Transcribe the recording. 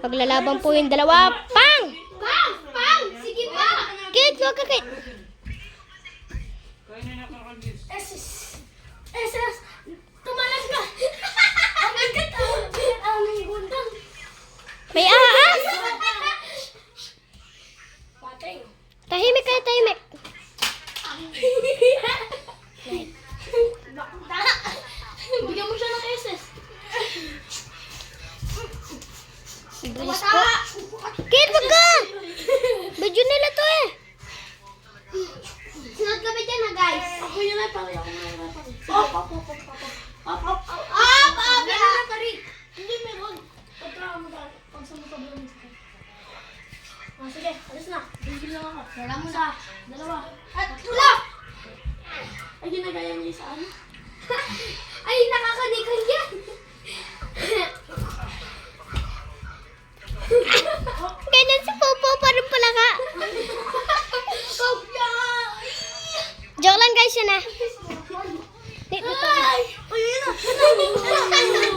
Paglalaban po yung dalawa. Pang! Pang! Pang! Sige pa! Kit, wag ka, Kit. SS! SS! Tumalas ka! Ang agad! Ang gundang! May ahas! Patay! Tahimik kayo, tahimik. Bigyan mo siya ng SS! Bilis po. Kit, wag ka! Medyo nila to eh. Sunod kami dyan na guys! Ako yun ay pari. Ako yun ay pari. Op! Up. Meron na ka rin! Hindi, meron. Pagka mo dahil. Pag sa mga kabila mo sa sige, alis na. Bigil lang ako. Wala mo na! Dalawa. At tulak! Ay, ginagaya niya sa ano? Ay, nakakanikay yan! Ganyan si Popo, parang palaka. Kopya! Joke lang guys, yun ah. Ay! Ay, yun na.